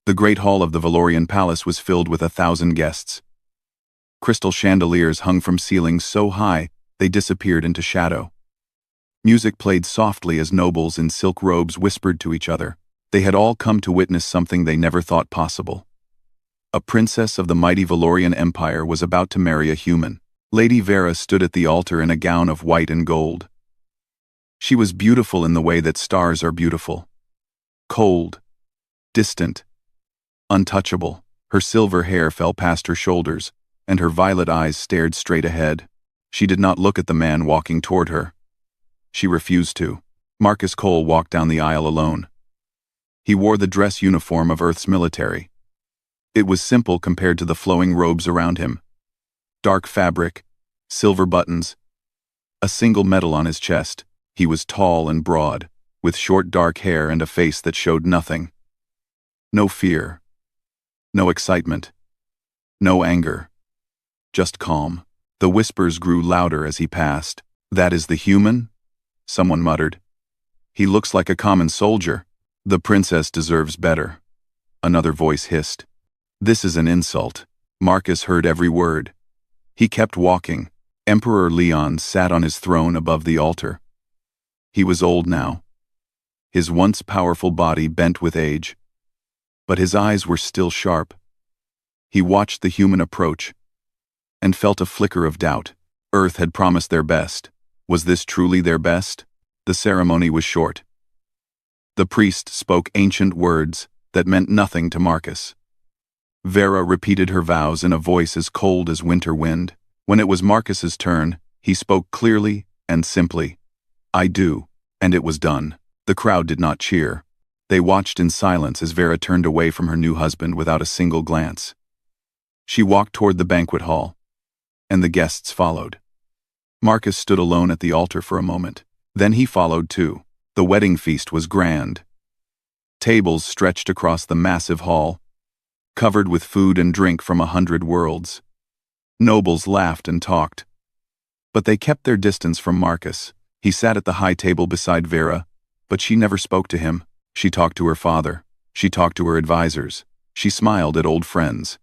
The great hall of the Valorian palace was filled with 1,000 guests. Crystal chandeliers hung from ceilings so high they disappeared into shadow. Music played softly as nobles in silk robes whispered to each other. They had all come to witness something they never thought possible. A princess of the mighty Valorian Empire was about to marry a human. Lady Vera stood at the altar in a gown of white and gold. She was beautiful in the way that stars are beautiful. Cold, distant, untouchable. Her silver hair fell past her shoulders, and her violet eyes stared straight ahead. She did not look at the man walking toward her. She refused to. Marcus Cole walked down the aisle alone. He wore the dress uniform of Earth's military. It was simple compared to the flowing robes around him. Dark fabric, silver buttons, a single medal on his chest. He was tall and broad, with short dark hair and a face that showed nothing. No fear. No excitement. No anger. Just calm. The whispers grew louder as he passed. "That is the human?" someone muttered. "He looks like a common soldier." "The princess deserves better," another voice hissed. "This is an insult." Marcus heard every word. He kept walking. Emperor Leon sat on his throne above the altar. He was old now. His once powerful body bent with age. But his eyes were still sharp. He watched the human approach and felt a flicker of doubt. Earth had promised their best. Was this truly their best? The ceremony was short. The priest spoke ancient words that meant nothing to Marcus. Vera repeated her vows in a voice as cold as winter wind. When it was Marcus's turn, he spoke clearly and simply. "I do," and it was done. The crowd did not cheer. They watched in silence as Vera turned away from her new husband without a single glance. She walked toward the banquet hall, and the guests followed. Marcus stood alone at the altar for a moment. Then he followed too. The wedding feast was grand. Tables stretched across the massive hall, covered with food and drink from 100 worlds. Nobles laughed and talked, but they kept their distance from Marcus. He sat at the high table beside Vera, but she never spoke to him. She talked to her father. She talked to her advisors. She smiled at old friends.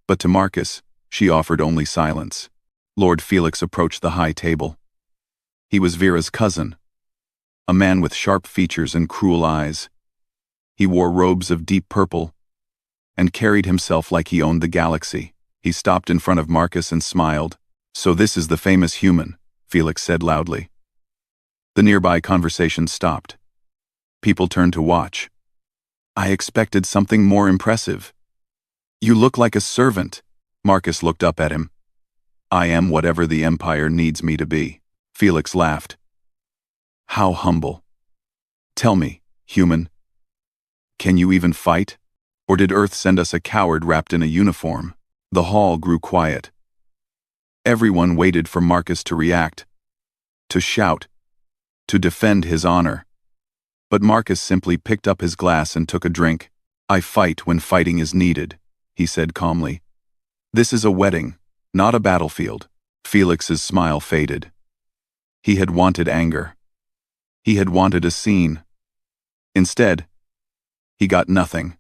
But to Marcus, she offered only silence. Lord Felix approached the high table. He was Vera's cousin, a man with sharp features and cruel eyes. He wore robes of deep purple and carried himself like he owned the galaxy. He stopped in front of Marcus and smiled. "So this is the famous human," Felix said loudly. The nearby conversation stopped. People turned to watch. "I expected something more impressive." "You look like a servant." Marcus looked up at him. "I am whatever the Empire needs me to be." Felix laughed. "How humble. Tell me, human, can you even fight? Or did Earth send us a coward wrapped in a uniform?" The hall grew quiet. Everyone waited for Marcus to react, to shout, to defend his honor. But Marcus simply picked up his glass and took a drink. "I fight when fighting is needed," he said calmly. "This is a wedding, not a battlefield." Felix's smile faded. He had wanted anger. He had wanted a scene. Instead, he got nothing.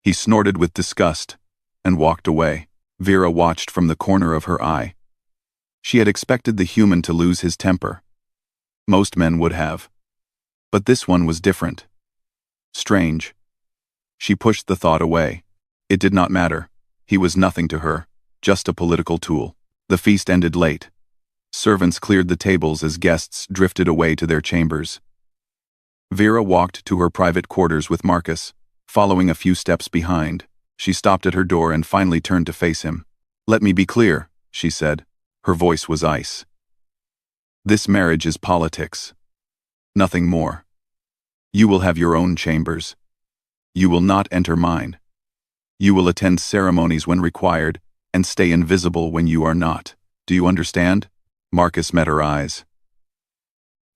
He snorted with disgust and walked away. Vera watched from the corner of her eye. She had expected the human to lose his temper. Most men would have. But this one was different. Strange. She pushed the thought away. It did not matter. He was nothing to her, just a political tool. The feast ended late. Servants cleared the tables as guests drifted away to their chambers. Vera walked to her private quarters with Marcus, following a few steps behind. She stopped at her door and finally turned to face him. "Let me be clear," she said. Her voice was ice. "This marriage is politics. Nothing more. You will have your own chambers. You will not enter mine. You will attend ceremonies when required and stay invisible when you are not. Do you understand?" Marcus met her eyes.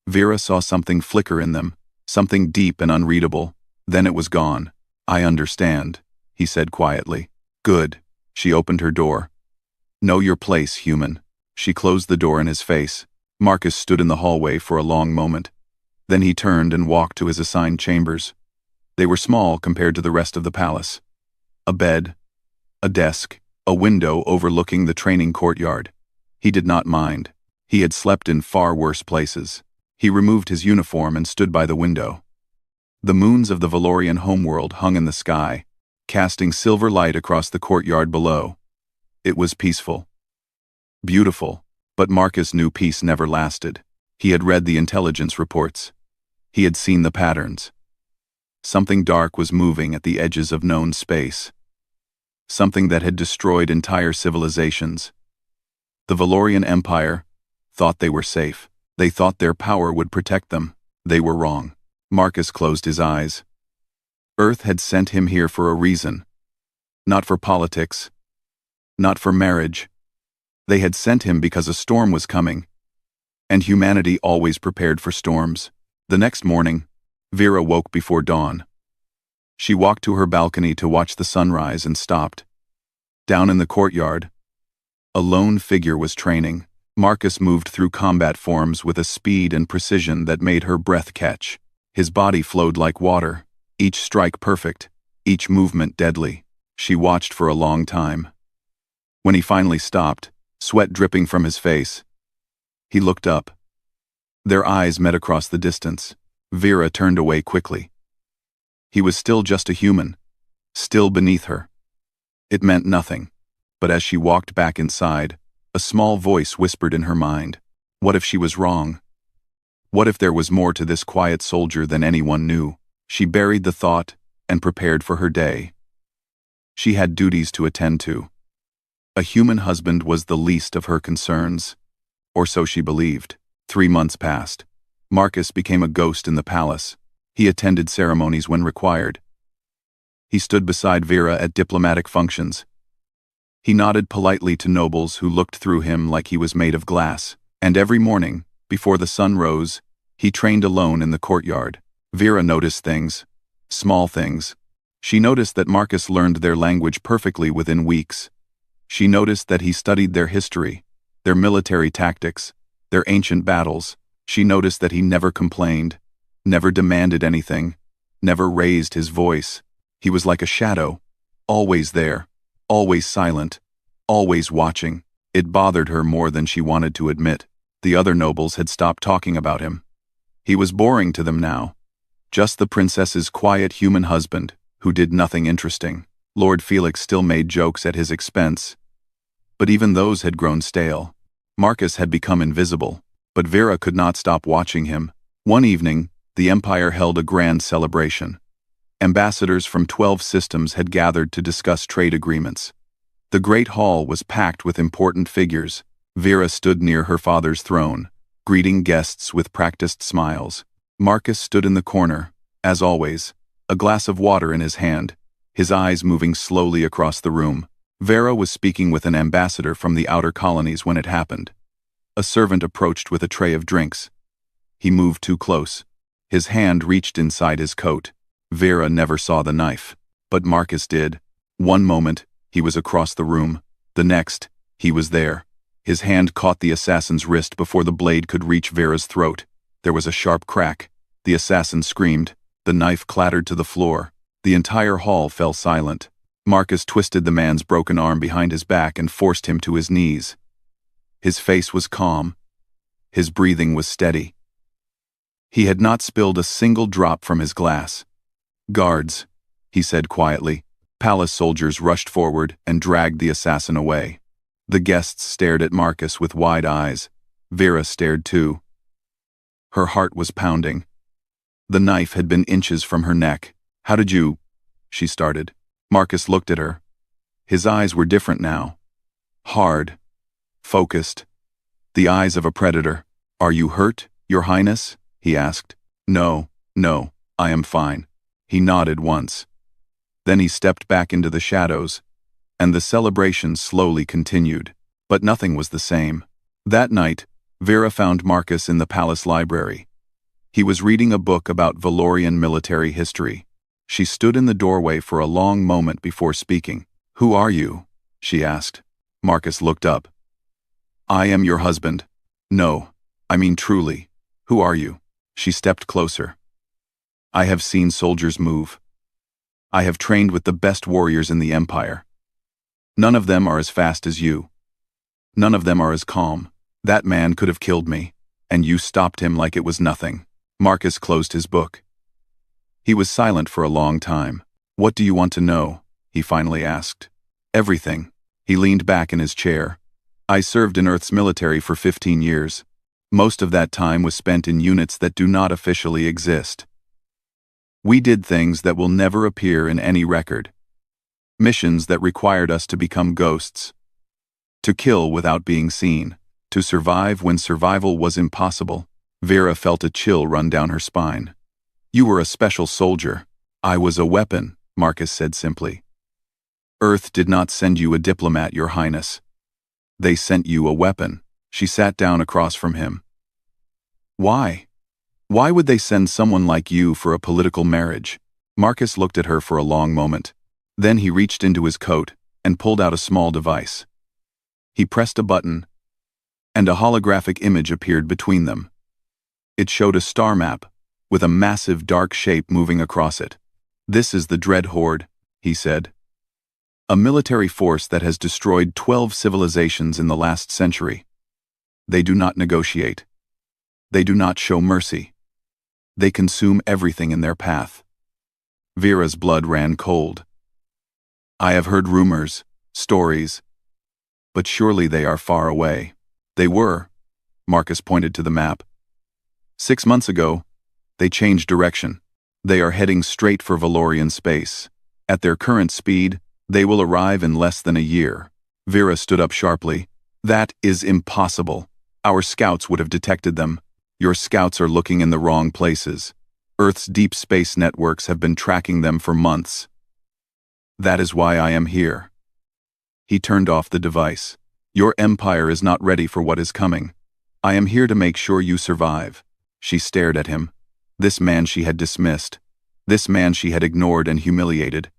Vera saw something flicker in them, something deep and unreadable. Then it was gone. "I understand," he said quietly. "Good." She opened her door. "Know your place, human." She closed the door in his face. Marcus stood in the hallway for a long moment. Then he turned and walked to his assigned chambers. They were small compared to the rest of the palace. A bed, a desk, a window overlooking the training courtyard. He did not mind. He had slept in far worse places. He removed his uniform and stood by the window. The moons of the Valorian homeworld hung in the sky, casting silver light across the courtyard below. It was peaceful. Beautiful, but Marcus knew peace never lasted. He had read the intelligence reports. He had seen the patterns. Something dark was moving at the edges of known space. Something that had destroyed entire civilizations. The Valorian Empire thought they were safe. They thought their power would protect them. They were wrong. Marcus closed his eyes. Earth had sent him here for a reason. Not for politics. Not for marriage. They had sent him because a storm was coming. And humanity always prepared for storms. The next morning, Vera woke before dawn. She walked to her balcony to watch the sunrise and stopped. Down in the courtyard, a lone figure was training. Marcus moved through combat forms with a speed and precision that made her breath catch. His body flowed like water, each strike perfect, each movement deadly. She watched for a long time. When he finally stopped, sweat dripping from his face, he looked up. Their eyes met across the distance. Vera turned away quickly. He was still just a human, still beneath her. It meant nothing, but as she walked back inside, a small voice whispered in her mind. What if she was wrong? What if there was more to this quiet soldier than anyone knew? She buried the thought and prepared for her day. She had duties to attend to. A human husband was the least of her concerns, or so she believed. 3 months passed. Marcus became a ghost in the palace. He attended ceremonies when required. He stood beside Vera at diplomatic functions. He nodded politely to nobles who looked through him like he was made of glass. And every morning, before the sun rose, he trained alone in the courtyard. Vera noticed things, small things. She noticed that Marcus learned their language perfectly within weeks. She noticed that he studied their history, their military tactics, their ancient battles. She noticed that he never complained, never demanded anything, never raised his voice. He was like a shadow, always there, always silent, always watching. It bothered her more than she wanted to admit. The other nobles had stopped talking about him. He was boring to them now. Just the princess's quiet human husband, who did nothing interesting. Lord Felix still made jokes at his expense, but even those had grown stale. Marcus had become invisible, but Vera could not stop watching him. One evening, the Empire held a grand celebration. Ambassadors from 12 systems had gathered to discuss trade agreements. The great hall was packed with important figures. Vera stood near her father's throne, greeting guests with practiced smiles. Marcus stood in the corner, as always, a glass of water in his hand, his eyes moving slowly across the room. Vera was speaking with an ambassador from the outer colonies when it happened. A servant approached with a tray of drinks. He moved too close. His hand reached inside his coat. Vera never saw the knife, but Marcus did. One moment, he was across the room. The next, he was there. His hand caught the assassin's wrist before the blade could reach Vera's throat. There was a sharp crack. The assassin screamed. The knife clattered to the floor. The entire hall fell silent. Marcus twisted the man's broken arm behind his back and forced him to his knees. His face was calm. His breathing was steady. He had not spilled a single drop from his glass. "Guards," he said quietly. Palace soldiers rushed forward and dragged the assassin away. The guests stared at Marcus with wide eyes. Vera stared too. Her heart was pounding. The knife had been inches from her neck. "How did you—" she started. Marcus looked at her. His eyes were different now. Hard. Focused. The eyes of a predator. "Are you hurt, Your Highness?" he asked. No, I am fine." He nodded once. Then he stepped back into the shadows, and the celebration slowly continued. But nothing was the same. That night, Vera found Marcus in the palace library. He was reading a book about Valorian military history. She stood in the doorway for a long moment before speaking. "Who are you?" she asked. Marcus looked up. "I am your husband." "No, I mean truly. Who are you?" She stepped closer. "I have seen soldiers move. I have trained with the best warriors in the Empire. None of them are as fast as you. None of them are as calm. That man could have killed me, and you stopped him like it was nothing." Marcus closed his book. He was silent for a long time. "What do you want to know?" he finally asked. "Everything." He leaned back in his chair. "I served in Earth's military for 15 years. Most of that time was spent in units that do not officially exist. We did things that will never appear in any record. Missions that required us to become ghosts. To kill without being seen. To survive when survival was impossible." Vera felt a chill run down her spine. "You were a special soldier. I was a weapon," Marcus said simply. "Earth did not send you a diplomat, Your Highness. They sent you a weapon." She sat down across from him. "Why? Why would they send someone like you for a political marriage?" Marcus looked at her for a long moment. Then he reached into his coat and pulled out a small device. He pressed a button, and a holographic image appeared between them. It showed a star map, with a massive dark shape moving across it. "This is the Dread Horde," he said. "A military force that has destroyed 12 civilizations in the last century. They do not negotiate. They do not show mercy. They consume everything in their path." Vera's blood ran cold. "I have heard rumors, stories, but surely they are far away." "They were," Marcus pointed to the map. "6 months ago, they changed direction. They are heading straight for Valorian space. At their current speed, they will arrive in less than a year." Vera stood up sharply. "That is impossible. Our scouts would have detected them. Your scouts are looking in the wrong places. Earth's deep space networks have been tracking them for months. That is why I am here." He turned off the device. "Your empire is not ready for what is coming. I am here to make sure you survive." She stared at him. This man she had dismissed. This man she had ignored and humiliated.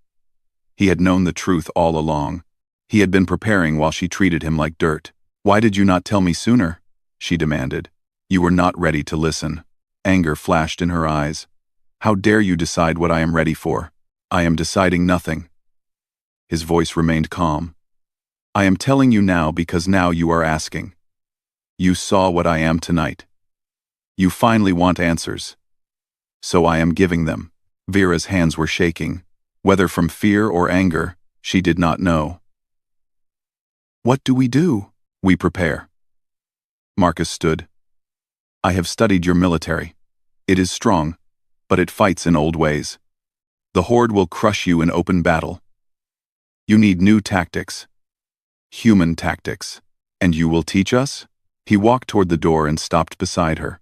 He had known the truth all along. He had been preparing while she treated him like dirt. "Why did you not tell me sooner?" she demanded. "You were not ready to listen." Anger flashed in her eyes. "How dare you decide what I am ready for? I am deciding nothing." His voice remained calm. "I am telling you now because now you are asking. You saw what I am tonight. You finally want answers. So I am giving them." Vera's hands were shaking. Whether from fear or anger, she did not know. "What do we do?" "We prepare." Marcus stood. "I have studied your military. It is strong, but it fights in old ways. The Horde will crush you in open battle. You need new tactics. Human tactics. And you will teach us?" He walked toward the door and stopped beside her.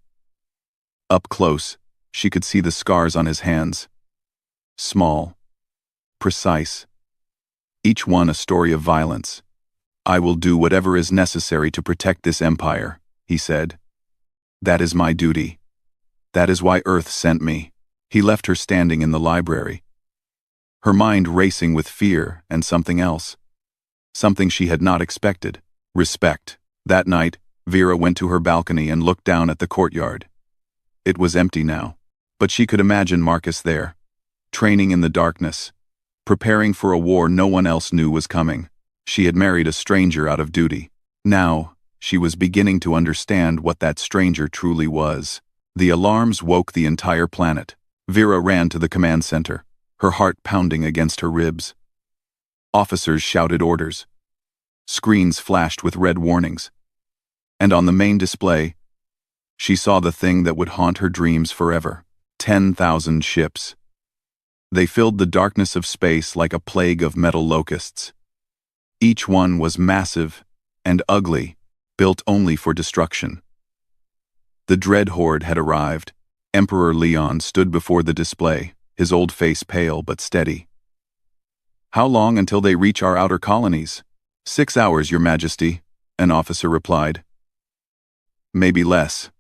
Up close, she could see the scars on his hands. Small. Precise. Each one a story of violence. "I will do whatever is necessary to protect this empire," he said. "That is my duty. That is why Earth sent me." He left her standing in the library. Her mind racing with fear and something else. Something she had not expected. Respect. That night, Vera went to her balcony and looked down at the courtyard. It was empty now, but she could imagine Marcus there, training in the darkness, preparing for a war no one else knew was coming. She had married a stranger out of duty. Now, she was beginning to understand what that stranger truly was. The alarms woke the entire planet. Vera ran to the command center, her heart pounding against her ribs. Officers shouted orders. Screens flashed with red warnings. And on the main display, she saw the thing that would haunt her dreams forever. 10,000 ships. They filled the darkness of space like a plague of metal locusts. Each one was massive and ugly, built only for destruction. The Dread Horde had arrived. Emperor Leon stood before the display, his old face pale but steady. "How long until they reach our outer colonies?" "6 hours, Your Majesty," an officer replied. "Maybe less."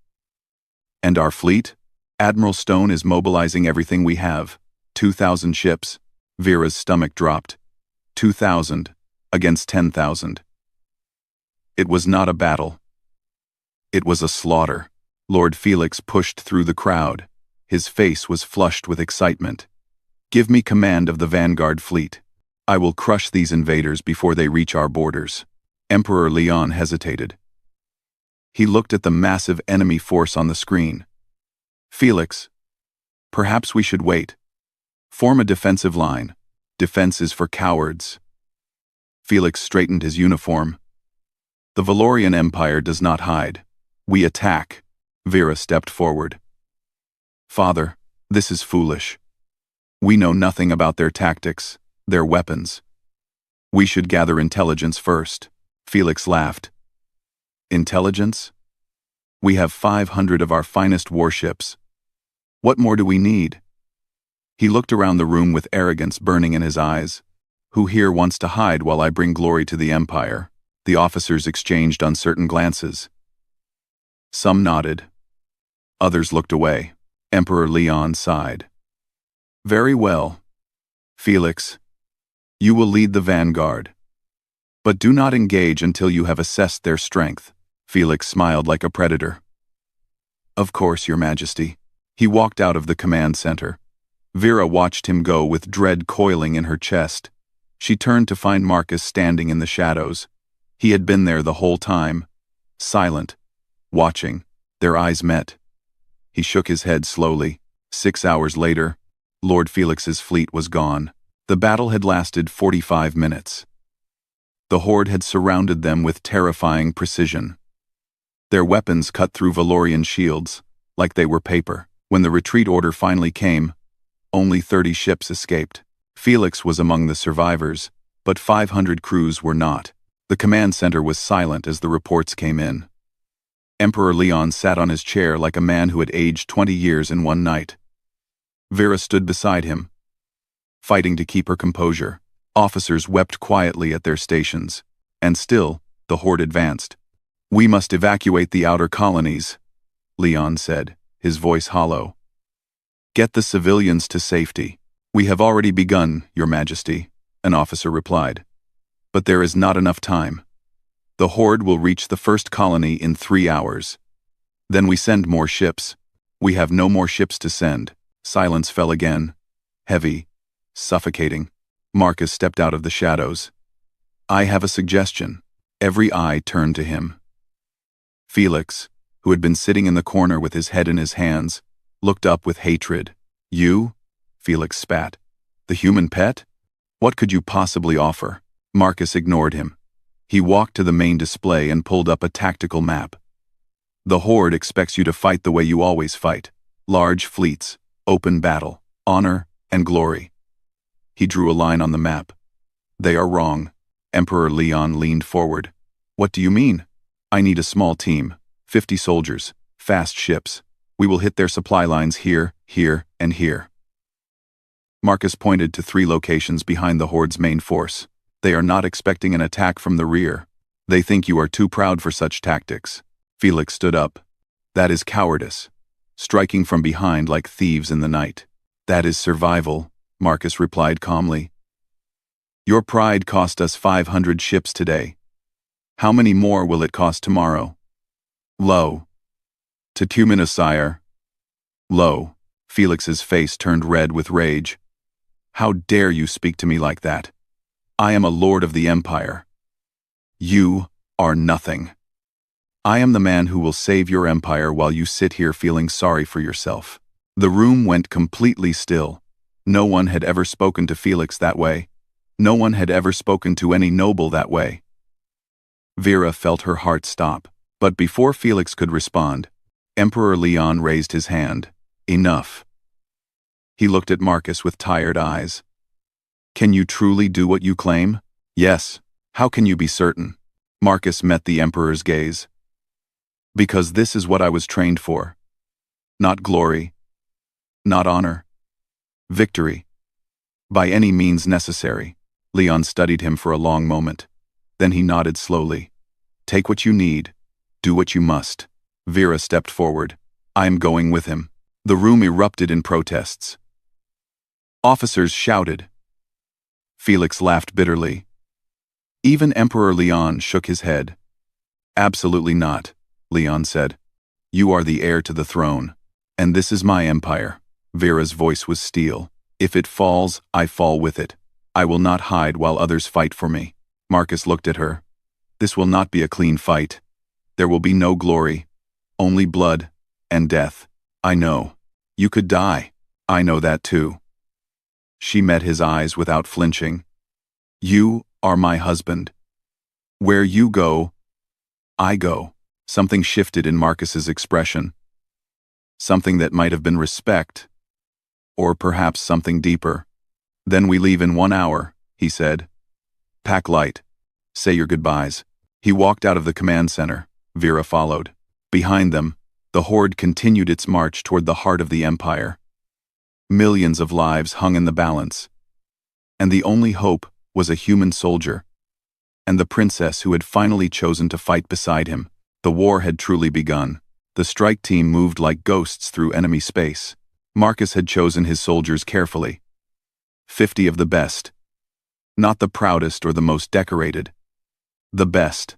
"And our fleet?" "Admiral Stone is mobilizing everything we have. 2,000 ships." Vera's stomach dropped. 2,000 against 10,000. It was not a battle. It was a slaughter. Lord Felix pushed through the crowd. His face was flushed with excitement. Give me command of the vanguard fleet. I will crush these invaders before they reach our borders." Emperor Leon hesitated. He looked at the massive enemy force on the screen. "Felix, perhaps we should wait. Form a defensive line. Defense is for cowards." Felix straightened his uniform. "The Valorian Empire does not hide. We attack." Vera stepped forward. "Father, this is foolish. We know nothing about their tactics, their weapons. We should gather intelligence first." Felix laughed. "Intelligence? We have 500 of our finest warships. What more do we need?" He looked around the room with arrogance burning in his eyes. "Who here wants to hide while I bring glory to the Empire?" The officers exchanged uncertain glances. Some nodded. Others looked away. Emperor Leon sighed. "Very well. Felix, you will lead the vanguard. But do not engage until you have assessed their strength." Felix smiled like a predator. "Of course, Your Majesty." He walked out of the command center. Vera watched him go with dread coiling in her chest. She turned to find Marcus standing in the shadows. He had been there the whole time, silent, watching. Their eyes met. He shook his head slowly. 6 hours later, Lord Felix's fleet was gone. The battle had lasted 45 minutes. The horde had surrounded them with terrifying precision. Their weapons cut through Valorian shields, like they were paper. When the retreat order finally came, only 30 ships escaped. Felix was among the survivors, but 500 crews were not. The command center was silent as the reports came in. Emperor Leon sat on his chair like a man who had aged 20 years in one night. Vera stood beside him, fighting to keep her composure. Officers wept quietly at their stations, and still, the horde advanced. "We must evacuate the outer colonies," Leon said, his voice hollow. "Get the civilians to safety." "We have already begun, Your Majesty," an officer replied. "But there is not enough time. The horde will reach the first colony in 3 hours. Then we send more ships. We have no more ships to send." Silence fell again, heavy, suffocating. Marcus stepped out of the shadows. "I have a suggestion." Every eye turned to him. Felix, who had been sitting in the corner with his head in his hands, looked up with hatred. "You?" Felix spat. "The human pet? What could you possibly offer?" Marcus ignored him. He walked to the main display and pulled up a tactical map. "The horde expects you to fight the way you always fight. Large fleets, open battle, honor, and glory." He drew a line on the map. "They are wrong." Emperor Leon leaned forward. "What do you mean?" "I need a small team, 50 soldiers, fast ships. We will hit their supply lines here, here, and here." Marcus pointed to 3 locations behind the horde's main force. "They are not expecting an attack from the rear. They think you are too proud for such tactics." Felix stood up. "That is cowardice. Striking from behind like thieves in the night." "That is survival," Marcus replied calmly. "Your pride cost us 500 ships today. How many more will it cost tomorrow?" "Lo." "Tetumina, sire." "Lo." Felix's face turned red with rage. "How dare you speak to me like that? I am a lord of the Empire. You are nothing. I am the man who will save your empire while you sit here feeling sorry for yourself." The room went completely still. No one had ever spoken to Felix that way. No one had ever spoken to any noble that way. Vera felt her heart stop. But before Felix could respond, Emperor Leon raised his hand. "Enough." He looked at Marcus with tired eyes. "Can you truly do what you claim?" "Yes." "How can you be certain?" Marcus met the Emperor's gaze. "Because this is what I was trained for. Not glory. Not honor. Victory. By any means necessary." Leon studied him for a long moment. Then he nodded slowly. "Take what you need. Do what you must." Vera stepped forward. "I am going with him." The room erupted in protests. Officers shouted. Felix laughed bitterly. Even Emperor Leon shook his head. "Absolutely not," Leon said. "You are the heir to the throne, and this is my empire." Vera's voice was steel. If it falls, I fall with it. I will not hide while others fight for me. Marcus looked at her. This will not be a clean fight. There will be no glory, only blood and death. I know. You could die. I know that too. She met his eyes without flinching. You are my husband. Where you go, I go. Something shifted in Marcus's expression. Something that might have been respect, or perhaps something deeper. Then we leave in 1 hour, he said. Pack light. Say your goodbyes. He walked out of the command center. Vera followed. Behind them, the horde continued its march toward the heart of the Empire. Millions of lives hung in the balance. And the only hope was a human soldier, and the princess who had finally chosen to fight beside him. The war had truly begun. The strike team moved like ghosts through enemy space. Marcus had chosen his soldiers carefully. 50 of the best. Not the proudest or the most decorated. The best.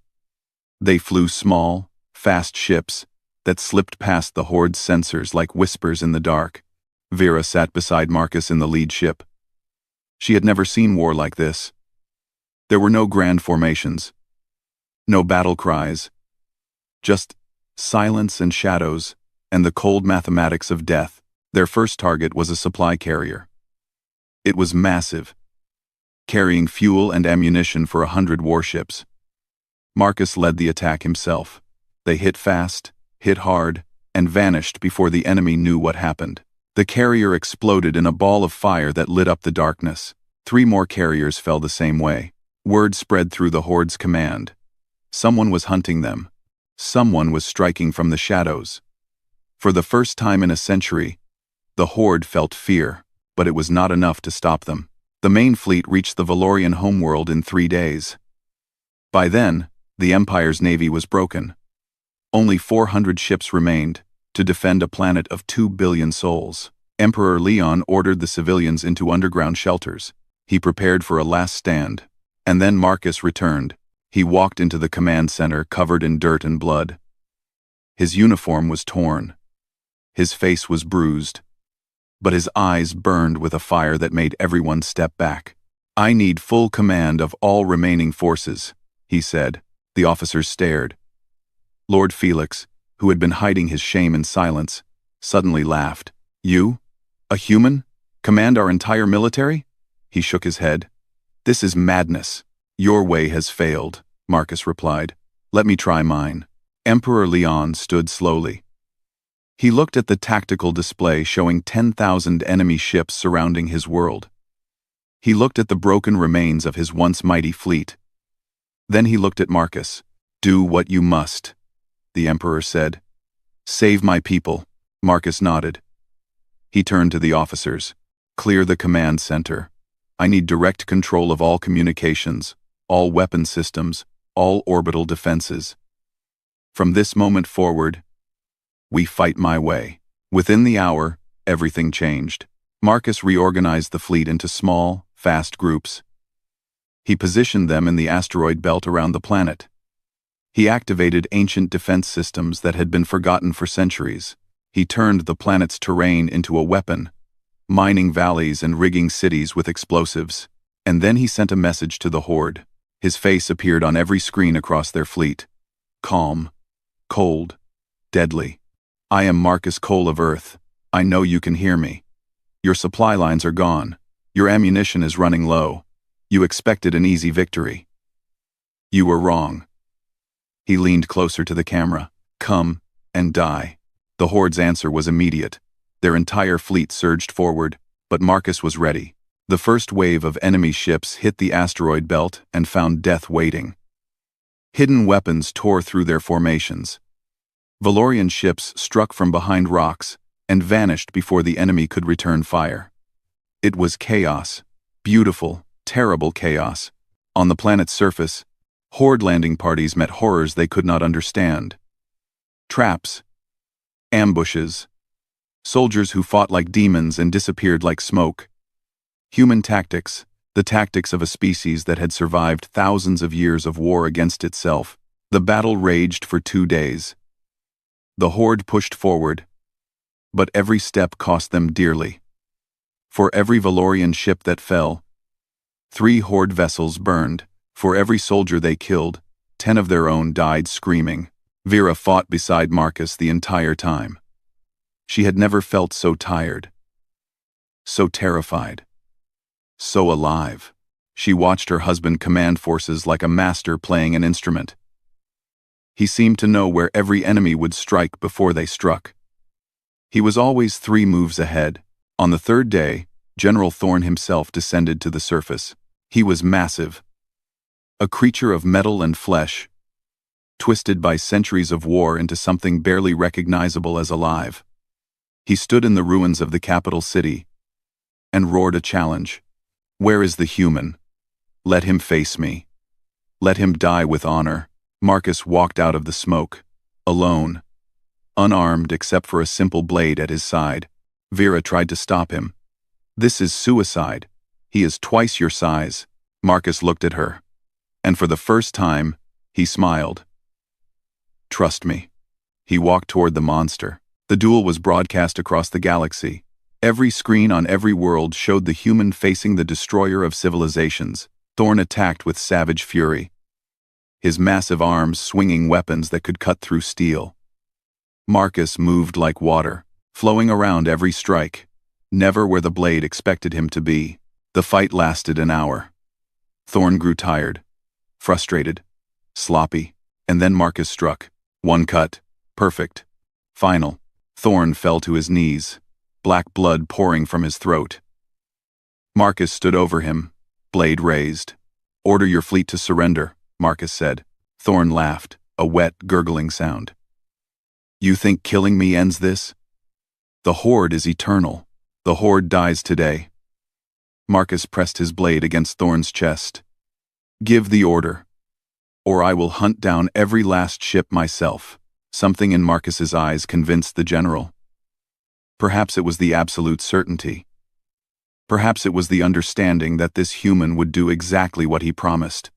They flew small, fast ships that slipped past the horde's sensors like whispers in the dark. Vera sat beside Marcus in the lead ship. She had never seen war like this. There were no grand formations, no battle cries, just silence and shadows and the cold mathematics of death. Their first target was a supply carrier. It was massive, carrying fuel and ammunition for 100 warships. Marcus led the attack himself. They hit fast, hit hard, and vanished before the enemy knew what happened. The carrier exploded in a ball of fire that lit up the darkness. 3 more carriers fell the same way. Word spread through the horde's command. Someone was hunting them. Someone was striking from the shadows. For the first time in a century, the horde felt fear, but it was not enough to stop them. The main fleet reached the Valorian homeworld in 3 days. By then, the Empire's navy was broken. Only 400 ships remained to defend a planet of 2 billion souls. Emperor Leon ordered the civilians into underground shelters. He prepared for a last stand. And then Marcus returned. He walked into the command center covered in dirt and blood. His uniform was torn. His face was bruised. But his eyes burned with a fire that made everyone step back. I need full command of all remaining forces, he said. The officers stared. Lord Felix, who had been hiding his shame in silence, suddenly laughed. You? A human? Command our entire military? He shook his head. This is madness. Your way has failed, Marcus replied. Let me try mine. Emperor Leon stood slowly. He looked at the tactical display showing 10,000 enemy ships surrounding his world. He looked at the broken remains of his once mighty fleet. Then he looked at Marcus. Do what you must, the emperor said. Save my people. Marcus nodded. He turned to the officers. Clear the command center. I need direct control of all communications, all weapon systems, all orbital defenses. From this moment forward, we fight my way. Within the hour, everything changed. Marcus reorganized the fleet into small, fast groups. He positioned them in the asteroid belt around the planet. He activated ancient defense systems that had been forgotten for centuries. He turned the planet's terrain into a weapon, mining valleys and rigging cities with explosives. And then he sent a message to the horde. His face appeared on every screen across their fleet. Calm, cold, deadly. I am Marcus Cole of Earth. I know you can hear me. Your supply lines are gone. Your ammunition is running low. You expected an easy victory. You were wrong. He leaned closer to the camera. Come and die. The horde's answer was immediate. Their entire fleet surged forward, but Marcus was ready. The first wave of enemy ships hit the asteroid belt and found death waiting. Hidden weapons tore through their formations. Valorian ships struck from behind rocks and vanished before the enemy could return fire. It was chaos. Beautiful, terrible chaos. On the planet's surface, horde landing parties met horrors they could not understand. Traps, ambushes, soldiers who fought like demons and disappeared like smoke. Human tactics, the tactics of a species that had survived thousands of years of war against itself. The battle raged for 2 days. The horde pushed forward, but every step cost them dearly. For every Valorian ship that fell, 3 Horde vessels burned. For every soldier they killed, 10 of their own died screaming. Vera fought beside Marcus the entire time. She had never felt so tired, so terrified, so alive. She watched her husband command forces like a master playing an instrument. He seemed to know where every enemy would strike before they struck. He was always 3 moves ahead. On the 3rd day, General Thorn himself descended to the surface. He was massive, a creature of metal and flesh, twisted by centuries of war into something barely recognizable as alive. He stood in the ruins of the capital city and roared a challenge. Where is the human? Let him face me. Let him die with honor. Marcus walked out of the smoke, alone, unarmed except for a simple blade at his side. Vera tried to stop him. This is suicide. He is twice your size. Marcus looked at her, and for the first time, he smiled. Trust me. He walked toward the monster. The duel was broadcast across the galaxy. Every screen on every world showed the human facing the destroyer of civilizations. Thorn attacked with savage fury, his massive arms swinging weapons that could cut through steel. Marcus moved like water, flowing around every strike, never where the blade expected him to be. The fight lasted an hour. Thorn grew tired, frustrated, sloppy, and then Marcus struck. One cut, perfect, final. Thorn fell to his knees, black blood pouring from his throat. Marcus stood over him, blade raised. Order your fleet to surrender, Marcus said. Thorn laughed, a wet, gurgling sound. You think killing me ends this? The Horde is eternal. The Horde dies today. Marcus pressed his blade against Thorn's chest. Give the order, or I will hunt down every last ship myself. Something in Marcus's eyes convinced the general. Perhaps it was the absolute certainty. Perhaps it was the understanding that this human would do exactly what he promised.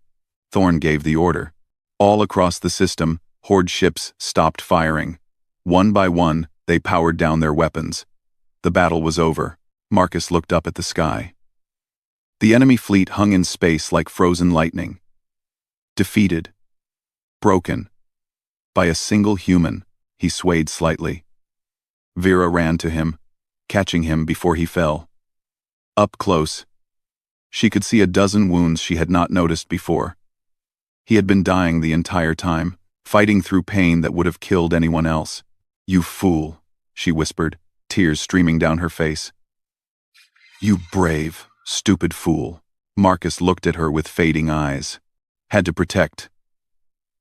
Thorn gave the order. All across the system, Horde ships stopped firing. One by one, they powered down their weapons. The battle was over. Marcus looked up at the sky. The enemy fleet hung in space like frozen lightning. Defeated. Broken. By a single human, he swayed slightly. Vera ran to him, catching him before he fell. Up close, she could see a dozen wounds she had not noticed before. He had been dying the entire time, fighting through pain that would have killed anyone else. You fool, she whispered, tears streaming down her face. You brave, stupid fool. Marcus looked at her with fading eyes. Had to protect.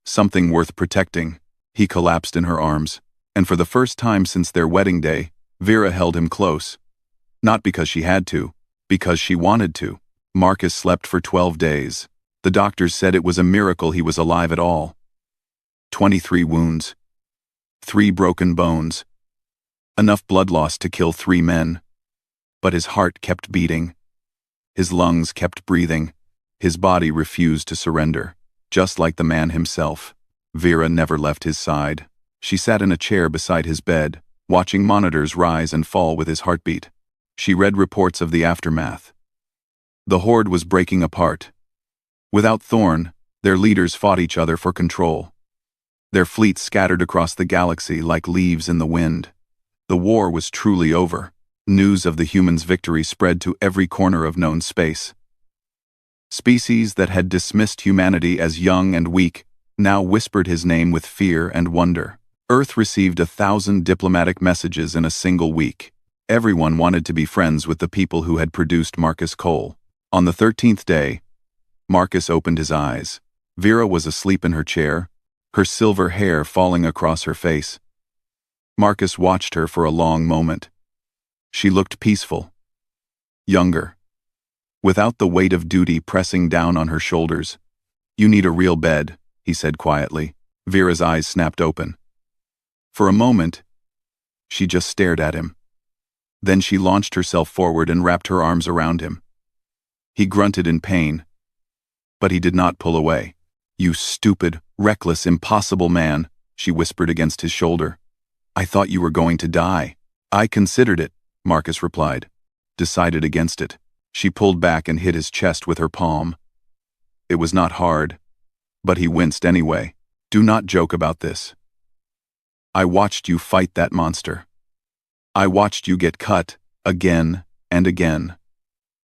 Something worth protecting. He collapsed in her arms, and for the first time since their wedding day, Vera held him close. Not because she had to, because she wanted to. Marcus slept for 12 days. The doctors said it was a miracle he was alive at all. 23 wounds. 3 broken bones. Enough blood loss to kill 3 men. But his heart kept beating. His lungs kept breathing. His body refused to surrender, just like the man himself. Vera never left his side. She sat in a chair beside his bed, watching monitors rise and fall with his heartbeat. She read reports of the aftermath. The Horde was breaking apart. Without Thorn, their leaders fought each other for control. Their fleets scattered across the galaxy like leaves in the wind. The war was truly over. News of the humans' victory spread to every corner of known space. Species that had dismissed humanity as young and weak now whispered his name with fear and wonder. Earth received 1,000 diplomatic messages in a single week. Everyone wanted to be friends with the people who had produced Marcus Cole. On the 13th day, Marcus opened his eyes. Vera was asleep in her chair, her silver hair falling across her face. Marcus watched her for a long moment. She looked peaceful, younger, without the weight of duty pressing down on her shoulders. You need a real bed, he said quietly. Vera's eyes snapped open. For a moment, she just stared at him. Then she launched herself forward and wrapped her arms around him. He grunted in pain, but he did not pull away. You stupid, reckless, impossible man, she whispered against his shoulder. I thought you were going to die. I considered it, Marcus replied. decided against it. She pulled back and hit his chest with her palm. It was not hard, but he winced anyway. Do not joke about this. I watched you fight that monster. I watched you get cut, again and again.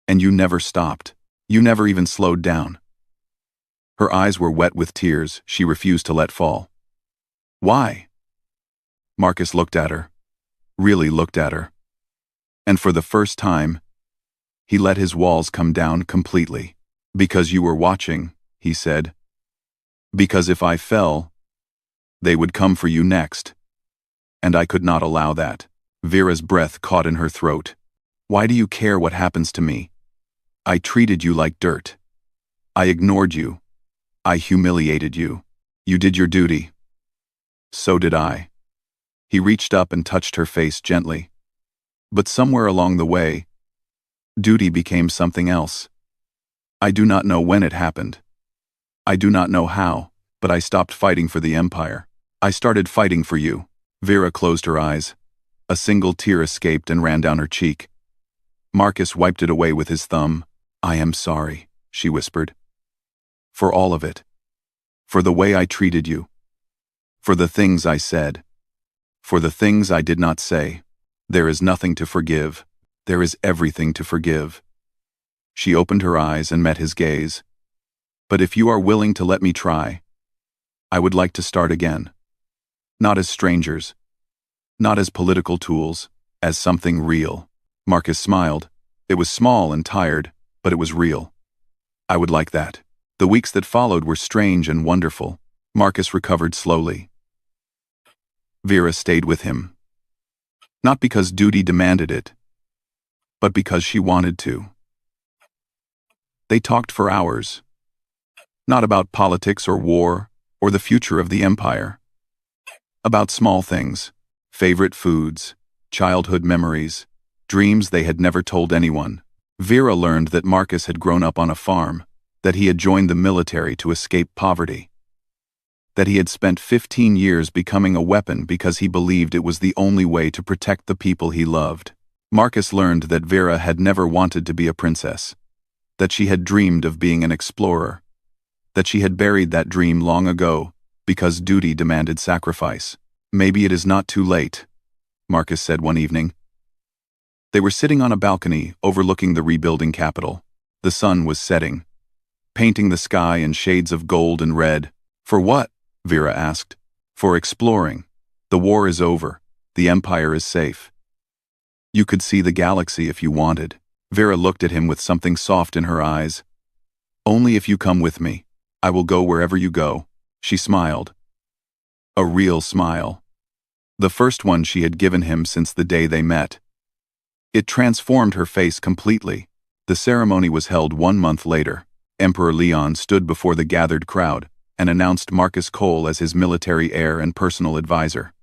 And you never stopped. You never even slowed down. Her eyes were wet with tears she refused to let fall. Why? Marcus looked at her. Really looked at her. And for the first time, he let his walls come down completely. Because you were watching, he said. Because if I fell, they would come for you next. And I could not allow that. Vera's breath caught in her throat. Why do you care what happens to me? I treated you like dirt. I ignored you. I humiliated you. You did your duty. So did I. He reached up and touched her face gently. But somewhere along the way, duty became something else. I do not know when it happened. I do not know how, but I stopped fighting for the Empire. I started fighting for you. Vera closed her eyes. A single tear escaped and ran down her cheek. Marcus wiped it away with his thumb. I am sorry, she whispered. For all of it. For the way I treated you. For the things I said. For the things I did not say. There is nothing to forgive. There is everything to forgive. She opened her eyes and met his gaze. But if you are willing to let me try, I would like to start again. Not as strangers. Not as political tools, as something real. Marcus smiled. It was small and tired, but it was real. I would like that. The weeks that followed were strange and wonderful. Marcus recovered slowly. Vera stayed with him. Not because duty demanded it, but because she wanted to. They talked for hours. Not about politics or war or the future of the Empire. About small things, favorite foods, childhood memories, dreams they had never told anyone. Vera learned that Marcus had grown up on a farm, that he had joined the military to escape poverty, that he had spent 15 years becoming a weapon because he believed it was the only way to protect the people he loved. Marcus learned that Vera had never wanted to be a princess, that she had dreamed of being an explorer, that she had buried that dream long ago because duty demanded sacrifice. Maybe it is not too late, Marcus said one evening. They were sitting on a balcony overlooking the rebuilding capital. The sun was setting, painting the sky in shades of gold and red. For what? Vera asked. For exploring. The war is over. The Empire is safe. You could see the galaxy if you wanted. Vera looked at him with something soft in her eyes. Only if you come with me. I will go wherever you go. She smiled. A real smile. The first one she had given him since the day they met. It transformed her face completely. The ceremony was held 1 month later. Emperor Leon stood before the gathered crowd and announced Marcus Cole as his military heir and personal advisor.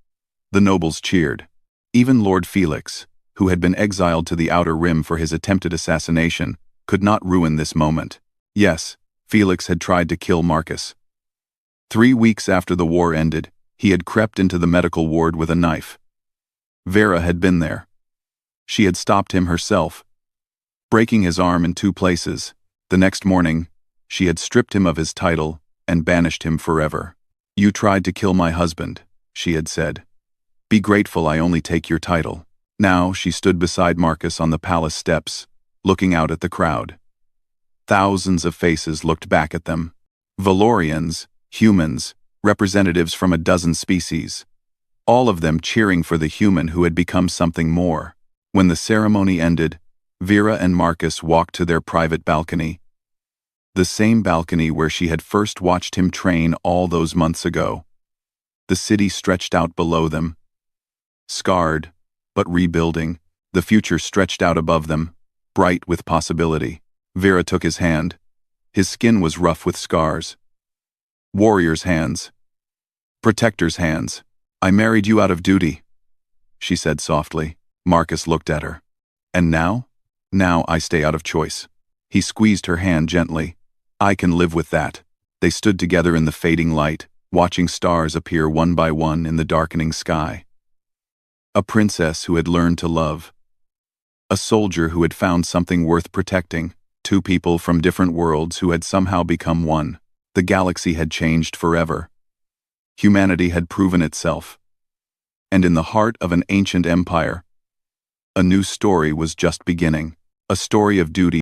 The nobles cheered. Even Lord Felix, who had been exiled to the Outer Rim for his attempted assassination, could not ruin this moment. Yes, Felix had tried to kill Marcus. 3 weeks after the war ended, he had crept into the medical ward with a knife. Vera had been there. She had stopped him herself, breaking his arm in 2 places. The next morning, she had stripped him of his title and banished him forever. You tried to kill my husband, she had said. Be grateful I only take your title. Now she stood beside Marcus on the palace steps, looking out at the crowd. Thousands of faces looked back at them. Valorians, humans, representatives from a dozen species. All of them cheering for the human who had become something more. When the ceremony ended, Vera and Marcus walked to their private balcony. The same balcony where she had first watched him train all those months ago. The city stretched out below them. Scarred, but rebuilding, the future stretched out above them, bright with possibility. Vera took his hand. His skin was rough with scars. Warrior's hands. Protector's hands. I married you out of duty, she said softly. Marcus looked at her. And now? Now I stay out of choice. He squeezed her hand gently. I can live with that. They stood together in the fading light, watching stars appear one by one in the darkening sky. A princess who had learned to love. A soldier who had found something worth protecting, two people from different worlds who had somehow become one. The galaxy had changed forever. Humanity had proven itself. And in the heart of an ancient empire, a new story was just beginning. A story of duty